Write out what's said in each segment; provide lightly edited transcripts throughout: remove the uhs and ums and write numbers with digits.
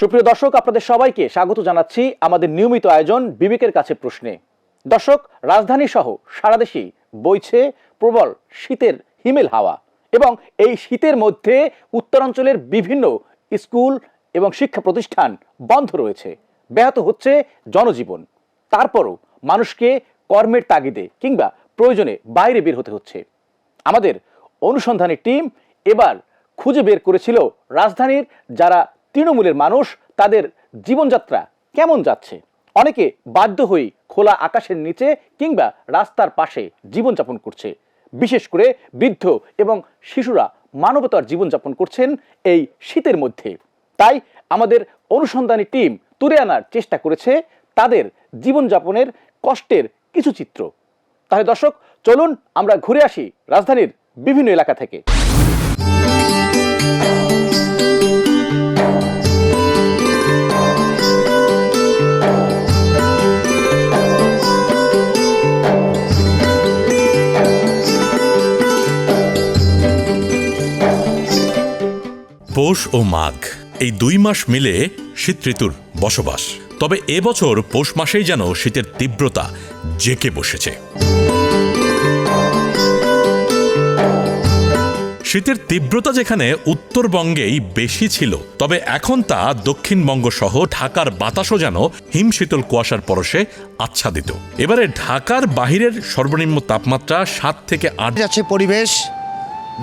সুপ্রিয় দর্শক, আপনাদের সবাইকে স্বাগত জানাচ্ছি আমাদের নিয়মিত আয়োজন বিবেকের কাছে প্রশ্নে। দর্শক, রাজধানী সহ সারা দেশেই বইছে প্রবল শীতের হিমেল হাওয়া এবং এই শীতের মধ্যে উত্তরাঞ্চলের বিভিন্ন স্কুল এবং শিক্ষা প্রতিষ্ঠান বন্ধ রয়েছে, ব্যাহত হচ্ছে জনজীবন। তারপরও মানুষকে কর্মের তাগিদে কিংবা প্রয়োজনে বাইরে বের হতে হচ্ছে। আমাদের অনুসন্ধানী টিম এবার খুঁজে বের করেছিল রাজধানীর যারা তৃণমূলের মানুষ তাদের জীবনযাত্রা কেমন যাচ্ছে। অনেকে বাধ্য হয়ে খোলা আকাশের নিচে কিংবা রাস্তার পাশে জীবনযাপন করছে। বিশেষ করে বৃদ্ধ এবং শিশুরা মানবতার জীবনযাপন করছেন এই শীতের মধ্যে। তাই আমাদের অনুসন্ধানী টিম তুলে আনার চেষ্টা করেছে তাদের জীবনযাপনের কষ্টের কিছু চিত্র। তাহলে দর্শক, চলুন আমরা ঘুরে আসি রাজধানীর বিভিন্ন এলাকা থেকে। পৌষ ও মাঘ এই 2 মাস মিলে শীত ঋতুর বসবাস। তবে এবছর পৌষ মাসেই যেন শীতের তীব্রতা জেঁকে বসেছে। শীতের তীব্রতা যেখানে উত্তরবঙ্গেই বেশি ছিল, তবে এখন তা দক্ষিণবঙ্গ সহ ঢাকার বাতাসও যেন হিমশীতল কুয়াশার পরশে আচ্ছাদিত। এবারে ঢাকার বাহিরের সর্বনিম্ন তাপমাত্রা 7 থেকে 8 যাচ্ছে। পরিবেশ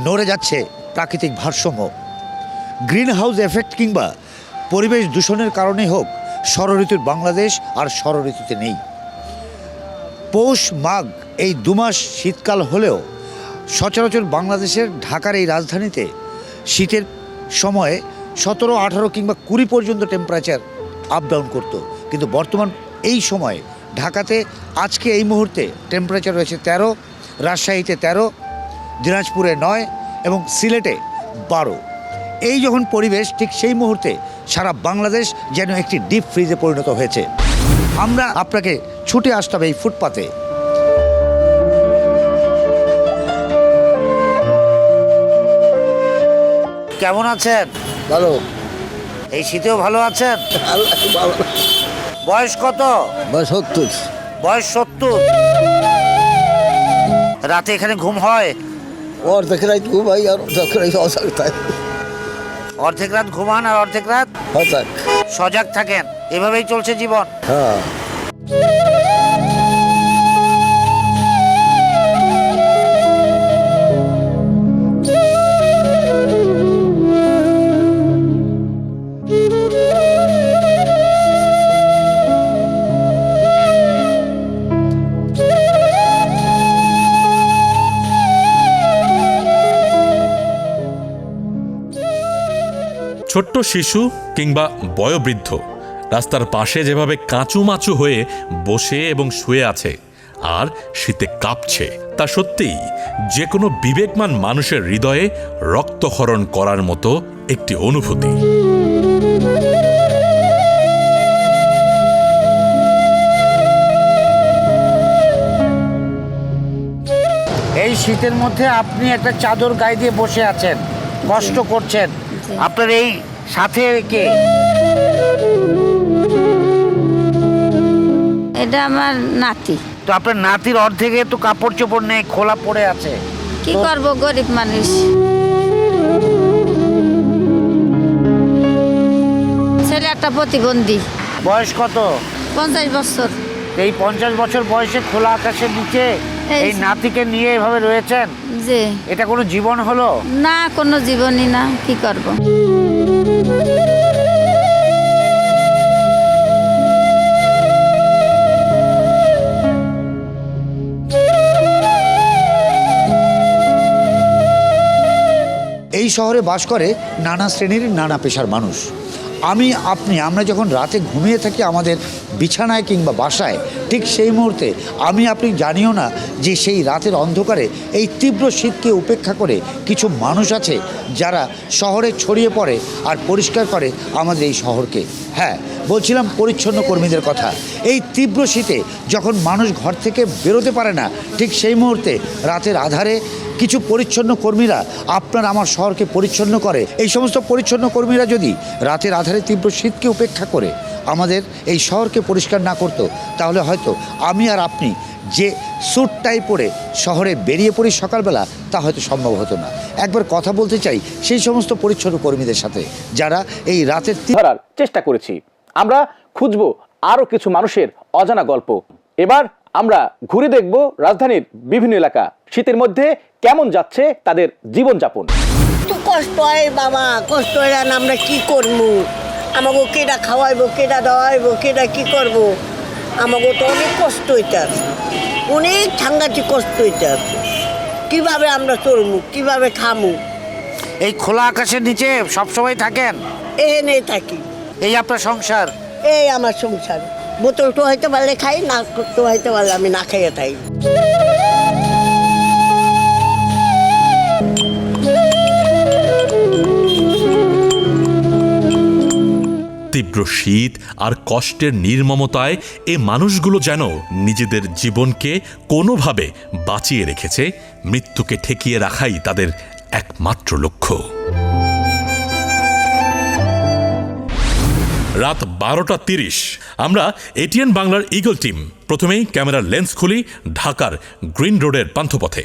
নড়ে যাচ্ছে প্রাকৃতিক ভারসাম্য। গ্রিন হাউস এফেক্ট কিংবা পরিবেশ দূষণের কারণে হোক, ষড়ঋতুর বাংলাদেশ আর ষড়ঋতুতে নেই। পৌষ মাঘ এই 2 মাস শীতকাল হলেও সচরাচর বাংলাদেশের ঢাকার এই রাজধানীতে শীতের সময়ে 17, 18 কিংবা 20 পর্যন্ত টেম্পারেচার আপ ডাউন করতো। কিন্তু বর্তমান এই সময়ে ঢাকাতে আজকে এই মুহূর্তে টেম্পারেচার রয়েছে 13, রাজশাহীতে 13, দিনাজপুরে 9 এবং সিলেটে 12। এই যখন পরিবেশ, ঠিক সেই মুহূর্তে সারা বাংলাদেশ যেন একটি ডিপ ফ্রিজে পরিণত হয়েছে। আমরা আপনাকে ছুটে আসতে হবে এই ফুটপাতে। কেমন আছেন? ভালো। এই শীতেও ভালো আছেন? বয়স কত? বয়স 70। বয়স 70। রাতে এখানে ঘুম হয়? অর্ধেক রাত ঘুমাই আর অর্ধেক রাত অসুখ থাকে। অর্ধেক রাত ঘুমান আর অর্ধেক রাত হঠাৎ সজাগ থাকেন। এভাবেই চলছে জীবন। হ্যাঁ। ছোট্ট শিশু কিংবা বয়োবৃদ্ধ রাস্তার পাশে যেভাবে কাঁচুমাচু হয়ে বসে এবং শুয়ে আছে আর শীতে কাঁপছে, তা সত্যিই যে কোনো বিবেকমান মানুষের হৃদয়ে রক্তক্ষরণ করার মতো একটি অনুভূতি। এই শীতের মধ্যে আপনি একটা চাদর গায়ে দিয়ে বসে আছেন, কষ্ট করছেন। আপনার এই সাথে কে? এটা আমার নাতি। তো আপনার নাতির অর্ধেকে তো কাপড় চোপড় নেই, খোলা পড়ে আছে। কি করব, গরিব মানুষ। ছেলে একটা প্রতিবন্ধী। বয়স কত? 50 বছর। এই 50 বছর বয়সে খোলা আকাশের নিচে এই নাতিকে নিয়ে এভাবে রয়েছেন? যে এটা কোনো জীবন হলো না, কোনো জীবনই না। কি করব? এই শহরে বাস করে নানা শ্রেণীর নানা পেশার মানুষ। আমরা যখন রাতে ঘুমিয়ে থাকি আমাদের বিছানায় কিংবা বাসায়, ঠিক সেই মুহূর্তে আপনি জানিও না যে সেই রাতের অন্ধকারে এই তীব্র শীতকে উপেক্ষা করে কিছু মানুষ আছে যারা শহরে ছড়িয়ে পড়ে আর পরিষ্কার করে আমাদের এই শহরকে। হ্যাঁ, বলছিলাম পরিচ্ছন্ন কর্মীদের কথা। এই তীব্র শীতে যখন মানুষ ঘর থেকে বেরোতে পারে না, ঠিক সেই মুহূর্তে রাতের আধারে কিছু পরিচ্ছন্ন কর্মীরা আপনার আমার শহরকে পরিচ্ছন্ন করে। এই সমস্ত পরিচ্ছন্ন কর্মীরা যদি রাতের মাথার তীব্র শীতকে উপেক্ষা করে আমাদের এই শহরকে পরিষ্কার না করতো, তাহলে হয়তো আমি আর আপনি যে স্যুট টাই পরে শহরে বেরিয়ে পড়ি সকালবেলা, তা হয়তো সম্ভব হতো না। একবার কথা বলতে চাই সেই সমস্ত পরিচ্ছন্ন কর্মীদের সাথে যারা এই রাতের ধরার চেষ্টা করেছি। আমরা খুঁজব আরও কিছু মানুষের অজানা গল্প। এবার আমরা ঘুরে দেখব রাজধানীর বিভিন্ন এলাকা, শীতের মধ্যে কেমন যাচ্ছে তাদের জীবনযাপন। তো কষ্ট হয় বাবা, কষ্ট হয় না আমরা কি করবো? আমাকে কেটা খাওয়াইবো, কেটা দাওয়াইবো, কেটা কি করবো? আমাকে তো অনেক কষ্ট হইতে আছে, অনেক সাংঘাতিক কষ্ট হইতে আছে। কিভাবে আমরা চলবো, কিভাবে খামু? এই খোলা আকাশের নিচে সবসময় থাকেন? এনে থাকি। এই আপনার সংসার? এই আমার সংসার। বোতল তো হইতে পারলে খাই, না তো হইতে পারলে আমি না খাইয়ে থাকি। তীব্র শীত আর কষ্টের নির্মমতায় এ মানুষগুলো যেন নিজেদের জীবনকে কোনোভাবে বাঁচিয়ে রেখেছে। মৃত্যুকে ঠেকিয়ে রাখাই তাদের একমাত্র লক্ষ্য। রাত 12:30 আমরা এটিএন বাংলার ঈগল টিম প্রথমেই ক্যামেরার লেন্স খুলি ঢাকার গ্রিন রোডের পান্থপথে।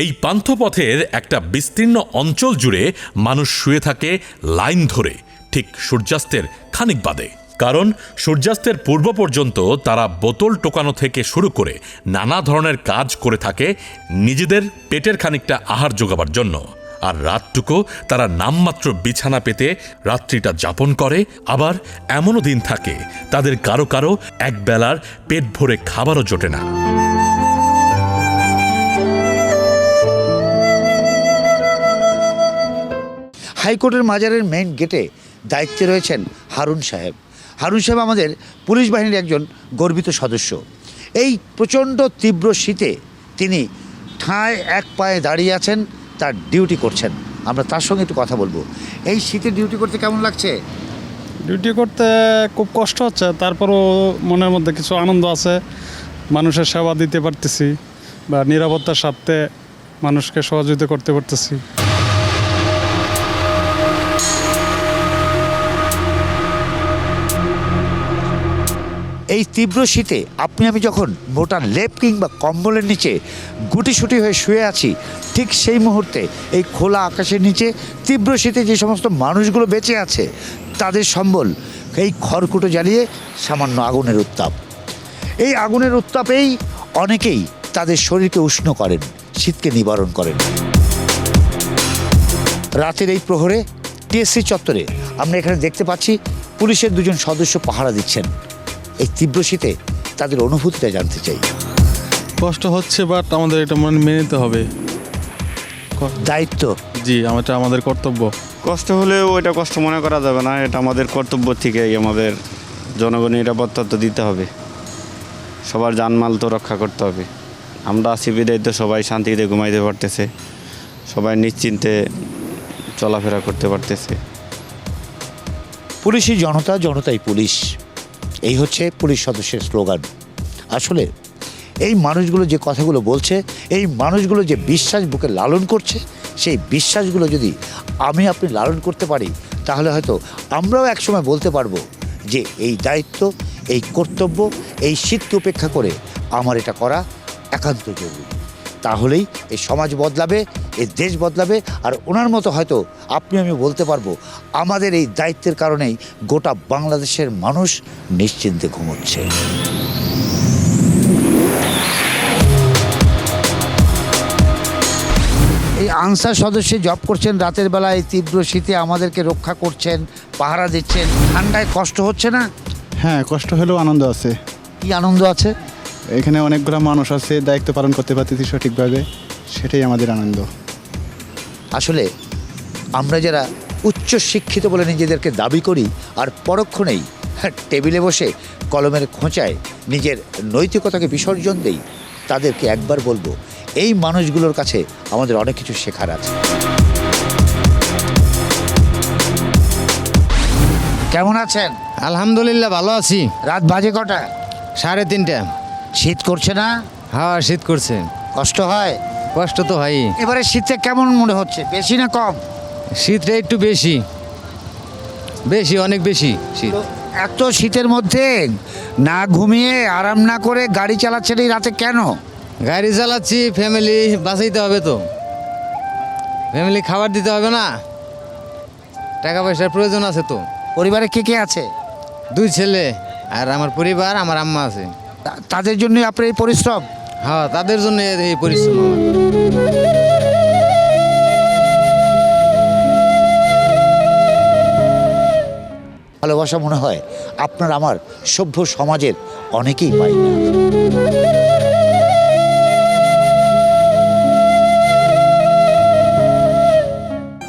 এই পান্থপথের একটা বিস্তীর্ণ অঞ্চল জুড়ে মানুষ শুয়ে থাকে লাইন ধরে, ঠিক সূর্যাস্তের খানিক বাদে। কারণ সূর্যাস্তের পূর্ব পর্যন্ত তারা বোতল টোকানো থেকে শুরু করে নানা ধরনের কাজ করে থাকে নিজেদের পেটের খানিকটা আহার জোগাবার জন্য। আর রাতটুকু তারা নামমাত্র বিছানা পেতে রাত্রিটা যাপন করে। আবার এমনও দিন থাকে তাদের কারো কারো একবেলার পেট ভরে খাবারও জোটে না। হাইকোর্টের মাজারের মেইন গেটে দায়িত্বে রয়েছেন হারুন সাহেব। হারুন সাহেব আমাদের পুলিশ বাহিনীর একজন গর্বিত সদস্য। এই প্রচণ্ড তীব্র শীতে তিনি ঠায় এক পায়ে দাঁড়িয়ে আছেন, তার ডিউটি করছেন। আমরা তার সঙ্গে একটু কথা বলবো। এই শীতে ডিউটি করতে কেমন লাগছে? ডিউটি করতে খুব কষ্ট হচ্ছে, তারপরও মনের মধ্যে কিছু আনন্দ আছে। মানুষের সেবা দিতে পারতেছি বা নিরাপত্তার সাথে মানুষকে সহযোগিতা করতে পারতেছি। এই তীব্র শীতে আপনি আমি যখন মোটা লেপ কিংবা কম্বলের নিচে গুটিসুটি হয়ে শুয়ে আছি, ঠিক সেই মুহূর্তে এই খোলা আকাশের নিচে তীব্র শীতে যে সমস্ত মানুষগুলো বেঁচে আছে তাদের সম্বল এই খড়কুটো জ্বালিয়ে সামান্য আগুনের উত্তাপ। এই আগুনের উত্তাপেই অনেকেই তাদের শরীরকে উষ্ণ করেন, শীতকে নিবারণ করেন। রাতের এই প্রহরে টিএসসি চত্বরে আমরা এখানে দেখতে পাচ্ছি পুলিশের দুজন সদস্য পাহারা দিচ্ছেন। এই তীব্র শীতে তাদের অনুভূতিটা জানতে চাই। কষ্ট হচ্ছে, বাট আমাদের এটা মেনে নিতে হবে। দায়িত্ব। জি, এটা আমাদের কর্তব্য। কষ্ট হলেও ওইটা কষ্ট মনে করা যাবে না, এটা আমাদের কর্তব্য থেকেই আমাদের জনগণের নিরাপত্তা তো দিতে হবে, সবার জানমাল তো রক্ষা করতে হবে। আমরা আছি বিদায় তো সবাই শান্তিতে ঘুমাইতে পারতেছে, সবাই নিশ্চিন্তে চলাফেরা করতে পারতেছে। পুলিশই জনতা, জনতাই পুলিশ, এই হচ্ছে পুলিশ সদস্যের স্লোগান। আসলে এই মানুষগুলো যে কথাগুলো বলছে, এই মানুষগুলো যে বিশ্বাস বুকে লালন করছে, সেই বিশ্বাসগুলো যদি আমি আপনি লালন করতে পারি, তাহলে হয়তো আমরাও একসময় বলতে পারবো যে এই দায়িত্ব, এই কর্তব্য, এই শীতকে উপেক্ষা করে আমার এটা করা একান্ত জরুরি। তাহলেই এই সমাজ বদলাবে, এই দেশ বদলাবে। আর ওনার মতো হয়তো আপনি আমি বলতে পারবো আমাদের এই দায়িত্বের কারণেই গোটা বাংলাদেশের মানুষ নিশ্চিন্তে ঘুমোচ্ছে। এই আনসার সদস্য জব করছেন রাতের বেলায়, তীব্র শীতে আমাদেরকে রক্ষা করছেন, পাহারা দিচ্ছেন। ঠান্ডায় কষ্ট হচ্ছে না? হ্যাঁ, কষ্ট হলেও আনন্দ আছে। কি আনন্দ আছে? এখানে অনেকগুলো মানুষ আছে, দায়িত্ব পালন করতে পারতেছি সঠিকভাবে, সেটাই আমাদের আনন্দ। আসলে আমরা যারা উচ্চ শিক্ষিত বলে নিজেদেরকে দাবি করি আর পরক্ষণেই টেবিলে বসে কলমের খোঁচায় নিজের নৈতিকতাকে বিসর্জন দেই, তাদেরকে একবার বলবো এই মানুষগুলোর কাছে আমাদের অনেক কিছু শেখার আছে। কেমন আছেন? আলহামদুলিল্লাহ ভালো আছি। রাত বাজে কটা? 3:30। শীত করছে না? হ্যাঁ, শীত করছে। কষ্ট হয়? কষ্ট তো হয়। এবারে শীতে কেমন মনে হচ্ছে, বেশি না কম? শীতটা একটু বেশি। বেশি, অনেক বেশি শীত। এত শীতের মধ্যে না ঘুমিয়ে আরাম না করে গাড়ি চালাচ্ছেন এই রাতে কেন? গাড়ি চালাচ্ছি, ফ্যামিলি বাঁচাইতে হবে তো, ফ্যামিলি খাবার দিতে হবে না, টাকা পয়সার প্রয়োজন আছে তো। পরিবারে কে কে আছে? 2 ছেলে আর আমার পরিবার, আমার আম্মা আছে। তাদের জন্য আপনার এই পরিশ্রম? হ্যাঁ, তাদের জন্য এই পরিশ্রম আমার। ভালোবাসা মনে হয় আপনার আমার সভ্য সমাজের অনেকেই পায় না।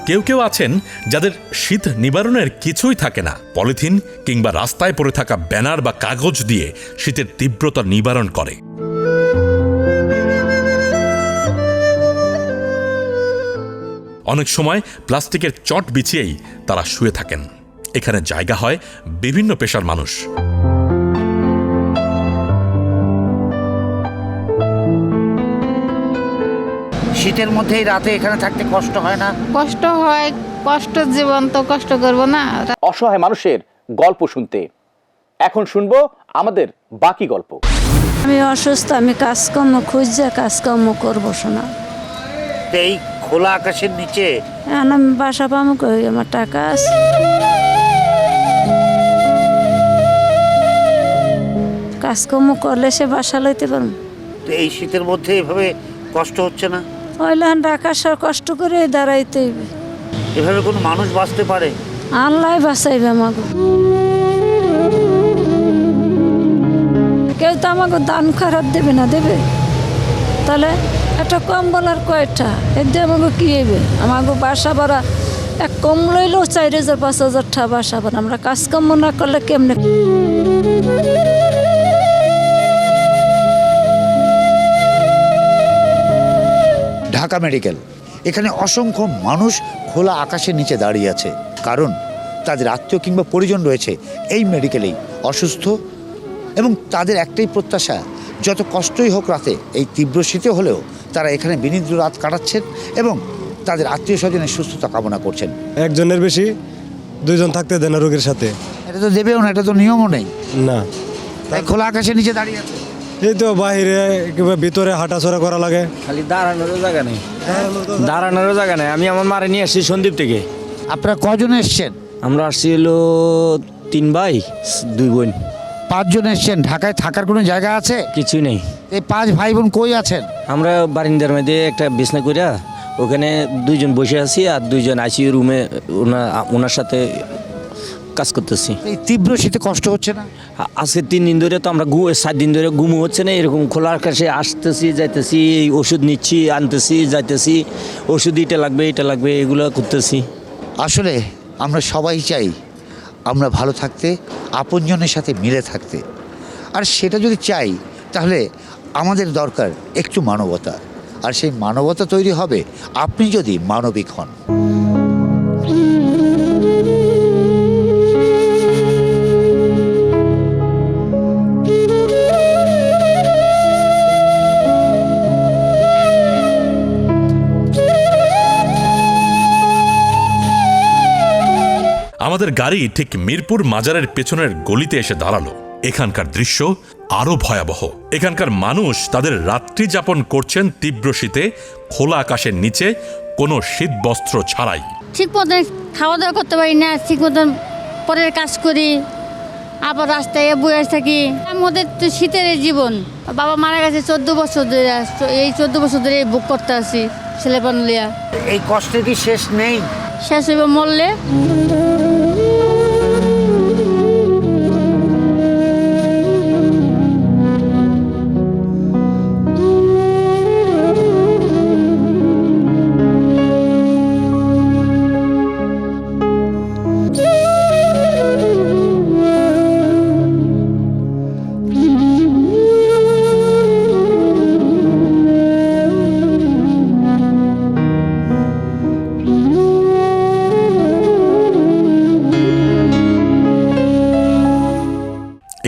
কেউ কেউ আছেন যাদের শীত নিবারণের কিছুই থাকে না, পলিথিন কিংবা রাস্তায় পড়ে থাকা ব্যানার বা কাগজ দিয়ে শীতের তীব্রতা নিবারণ করে। অনেক সময় প্লাস্টিকের চট বিছিয়েই তারা শুয়ে থাকেন। এখানে জায়গা হয় বিভিন্ন পেশার মানুষ। শীতের মধ্যে এই রাতে এখানে থাকতে কষ্ট হয় না? কষ্ট হয়, কষ্ট জীবন তো কষ্ট করব না। অসহায় মানুষের গল্প শুনতে এখন শুনবো আমাদের বাকি গল্প। আমি অসুস্থ, আমি কাজকর্ম খুঁজছে কাজকর্ম করবো শোনা। এই খোলা আকাশের নিচে এখন আমি বাসা পাবো কই? আমার টাকা আছে। কাজকর্ম করলে সে বাসা লইতে পারবো। এই শীতের মধ্যে এভাবে কষ্ট হচ্ছে না? ওইলে টাকা সব কষ্ট করে দাঁড়াইতে হইবে। এভাবে কোনো মানুষ বাঁচতে পারে? আল্লাহ বাঁচাইবে আমাকে। কেউ তো আমাকে দান খারাপ দেবে না, দেবে? তাহলে একটা কম্বল আর কয়টা এর দিয়ে আমাকে কি হইবে? আমাকে বাসা ভাড়া এক কম লইলেও 4,000 5,000 টাকা বাসা ভাড়া। আমরা কাজকর্ম না করলে কেমনে? ঢাকা মেডিকেল, এখানে অসংখ্য মানুষ খোলা আকাশের নিচে দাঁড়িয়ে আছে, কারণ তাদের আত্মীয় কিংবা পরিজন রয়েছে এই মেডিকেলেই অসুস্থ, এবং তাদের একটাই প্রত্যাশা, যত কষ্টই হোক রাতে, এই তীব্র শীতে হলেও তারা এখানে বিনিদ্র রাত কাটাচ্ছেন এবং তাদের আত্মীয় স্বজনের সুস্থতা কামনা করছেন। একজনের বেশি 2 জন থাকতে দেয় না রোগীর সাথে। এটা তো দেবেও না, এটা তো নিয়মও নেই। না, তাই খোলা আকাশের নিচে দাঁড়িয়ে আছে। এই তো বাইরে কিংবা ভিতরে হাঁটাচড়া করা লাগে। খালি দাঁড়ানোরও জায়গা নেই, দাঁড়ানোরও জায়গা নেই। আমি আমার মারে নিয়ে আসছি সন্দীপ থেকে। আপনারা কজন এসছেন? আমরা আসছি হলো 3 ভাই 2 বোন। 5 জন এসছেন। ঢাকায় থাকার কোনো জায়গা আছে? কিছুই নেই। এই 5 ভাই বোন কই আছেন? আমরা বারিন্দার মধ্যে একটা বিছনা করিয়া ওখানে 2 জন বসে আছি, আর 2 জন আইসিইউ রুমে ওনার সাথে কাজ করতেছি। এই তীব্র শীতে কষ্ট হচ্ছে না? আজকে 3 দিন ধরে তো আমরা 7 দিন ধরে ঘুমো হচ্ছে না। এরকম খোলা আকাশে আসতেছি যাইতেছি, ওষুধ নিচ্ছি, আনতেছি, যাইতেছি, ওষুধ এটা লাগবে এগুলো করতেছি। আসলে আমরা সবাই চাই আমরা ভালো থাকতে, আপনজনের সাথে মিলে থাকতে। আর সেটা যদি চাই তাহলে আমাদের দরকার একটু মানবতা, আর সেই মানবতা তৈরি হবে আপনি যদি মানবিক হন। আমাদের গাড়ি ঠিক মিরপুর মাজারের পেছনের গলিতে এসে দাঁড়ালো। এখানকার দৃশ্য আরো ভয়াবহ। এখানকার মানুষ তাদের রাত্রি যাপন করছেন তীব্র শীতে, খোলা আকাশের নিচে, কোনো শীত বস্ত্র ছাড়াই। ঠিক মতন খাওয়া দাওয়া করতে পারি না, ঠিক মতন পরের কাজ করি, আবার রাস্তায় বয়ে থাকি। আমাদের তো শীতের জীবন। বাবা মারা গেছে 14 বছর ধরে, এই 14 বছর ধরে বুক করতে আছি ছেলেপান লিয়া। এই কষ্টের কি শেষ নেই? শেষ হইব মরলে।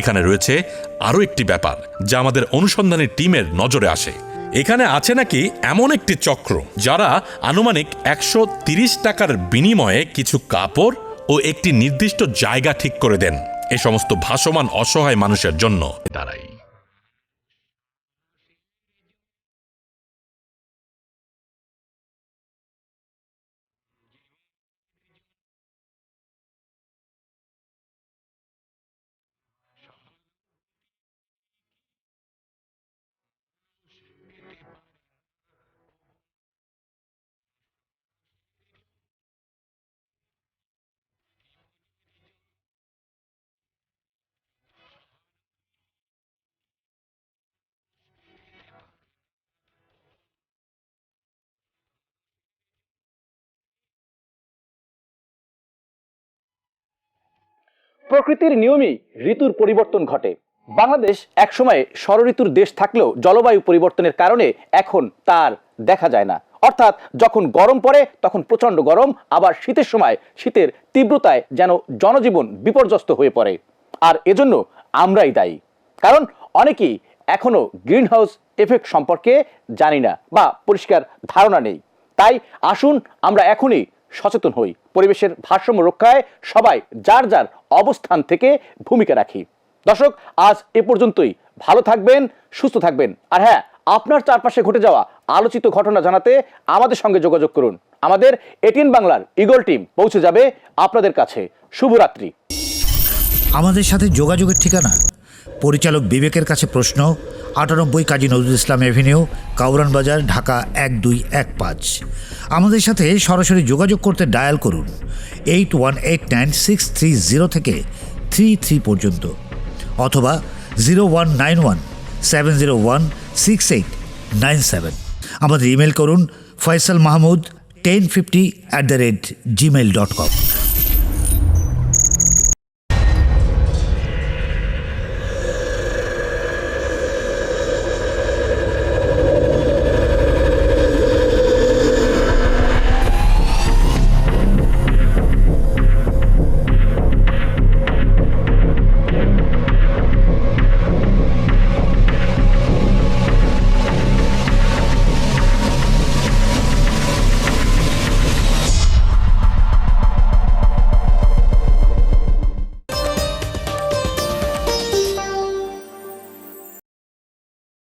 এখানে রয়েছে আরও একটি ব্যাপার যা আমাদের অনুসন্ধানী টিমের নজরে আসে। এখানে আছে নাকি এমন একটি চক্র যারা আনুমানিক 130 টাকার বিনিময়ে কিছু কাপড় ও একটি নির্দিষ্ট জায়গা ঠিক করে দেন এ সমস্ত ভাসমান অসহায় মানুষের জন্য দাঁড়াই। প্রকৃতির নিয়মেই ঋতুর পরিবর্তন ঘটে। বাংলাদেশ একসময় ষড়ঋতুর দেশ থাকলেও জলবায়ু পরিবর্তনের কারণে এখন তার দেখা যায় না। অর্থাৎ যখন গরম পড়ে তখন প্রচণ্ড গরম, আবার শীতের সময় শীতের তীব্রতায় যেন জনজীবন বিপর্যস্ত হয়ে পড়ে। আর এজন্য আমরাই দায়ী, কারণ অনেকেই এখনো গ্রিন হাউস এফেক্ট সম্পর্কে জানি না বা পরিষ্কার ধারণা নেই। তাই আসুন আমরা এখনই সচেতন হই, পরিবেশের ভারসাম্য রক্ষায় সবাই যার যার অবস্থান থেকে ভূমিকা রাখি। দর্শক, আজ এ পর্যন্তই। ভালো থাকবেন, সুস্থ থাকবেন। আর হ্যাঁ, আপনার চারপাশে ঘটে যাওয়া আলোচিত ঘটনা জানাতে আমাদের সঙ্গে যোগাযোগ করুন। আমাদের এটিএন বাংলার ইগল টিম পৌঁছে যাবে আপনাদের কাছে। শুভরাত্রি। আমাদের সাথে যোগাযোগের ঠিকানা: পরিচালক বিবেকের কাছে প্রশ্ন, 98 কাজী নজরুল ইসলাম এভিনিউ, কাউরান বাজার, ঢাকা 1215। আমাদের সাথে সরাসরি যোগাযোগ করতে ডায়াল করুন 8189-630 থেকে 33 পর্যন্ত, অথবা 0191-701-6897। আমাদের ইমেল করুন faisalmahmood1050@gmail.com।